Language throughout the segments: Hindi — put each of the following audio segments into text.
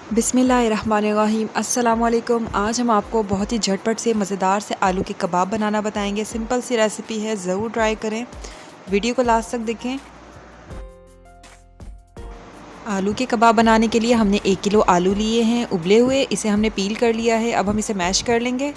बिस्मिल्लाहिर्रहमानिर्रहीम। अस्सलाम वालेकुम। आज हम आपको बहुत ही झटपट से मज़ेदार से आलू के कबाब बनाना बताएंगे। सिंपल सी रेसिपी है, ज़रूर ट्राई करें। वीडियो को लास्ट तक देखें। आलू के कबाब बनाने के लिए हमने 1 किलो आलू लिए हैं उबले हुए। इसे हमने पील कर लिया है। अब हम इसे मैश कर लेंगे।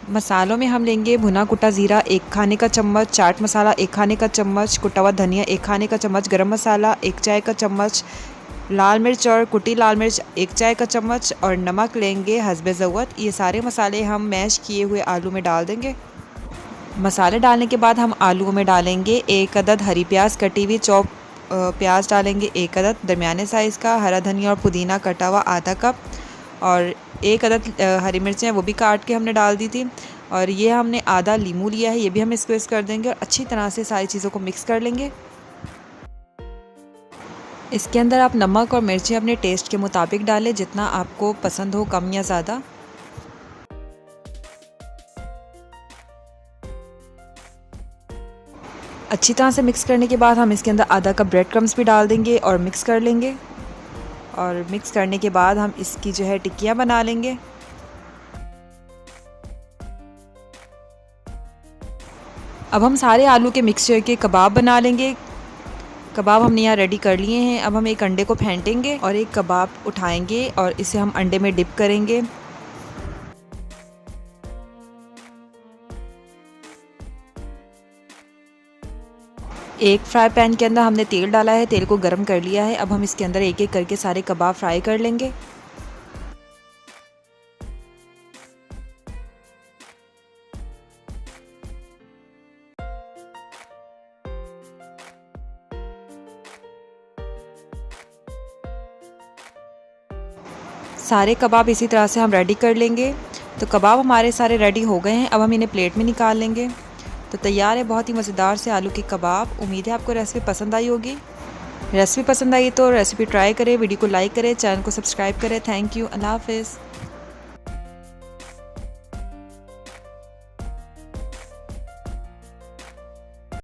मसालों में हम लेंगे भुना कुटा ज़ीरा 1 खाने का चम्मच, चाट मसाला 1 खाने का चम्मच, कुटा हुआ धनिया 1 खाने का चम्मच, गरम मसाला 1 चाय का चम्मच, लाल मिर्च और कुटी लाल मिर्च 1 चाय का चम्मच और नमक लेंगे हस्बे ज़रूरत। ये सारे मसाले हम मैश किए हुए आलू में डाल देंगे। मसाले डालने के बाद हम आलू में डालेंगे 1 अदद हरी प्याज कटी हुई चॉप प्याज डालेंगे, 1 अदद दरमियाने साइज़ का हरा धनिया और पुदीना कटा हुआ आधा कप और 1 अदद हरी मिर्चें वो भी काट के हमने डाल दी थी। और ये हमने आधा लीमू लिया है, ये भी हम स्क्वीज़ कर देंगे और अच्छी तरह से सारी चीज़ों को मिक्स कर लेंगे। इसके अंदर आप नमक और मिर्चें अपने टेस्ट के मुताबिक डालें, जितना आपको पसंद हो, कम या ज़्यादा। अच्छी तरह से मिक्स करने के बाद हम इसके अंदर आधा कप ब्रेड क्रम्स भी डाल देंगे और मिक्स कर लेंगे। और मिक्स करने के बाद हम इसकी जो है टिक्कियाँ बना लेंगे। अब हम सारे आलू के मिक्सचर के कबाब बना लेंगे। कबाब हमने यहाँ रेडी कर लिए हैं। अब हम एक अंडे को फेंटेंगे और एक कबाब उठाएंगे और इसे हम अंडे में डिप करेंगे। एक फ्राई पैन के अंदर हमने तेल डाला है, तेल को गर्म कर लिया है। अब हम इसके अंदर एक एक करके सारे कबाब फ्राई कर लेंगे। सारे कबाब इसी तरह से हम रेडी कर लेंगे। तो कबाब हमारे सारे रेडी हो गए हैं। अब हम इन्हें प्लेट में निकाल लेंगे। तो तैयार है बहुत ही मज़ेदार से आलू के कबाब। उम्मीद है आपको रेसिपी पसंद आई होगी। रेसिपी पसंद आई तो रेसिपी ट्राई करें, वीडियो को लाइक करें, चैनल को सब्सक्राइब करें। Thank you. अल्लाह हाफ़िज़।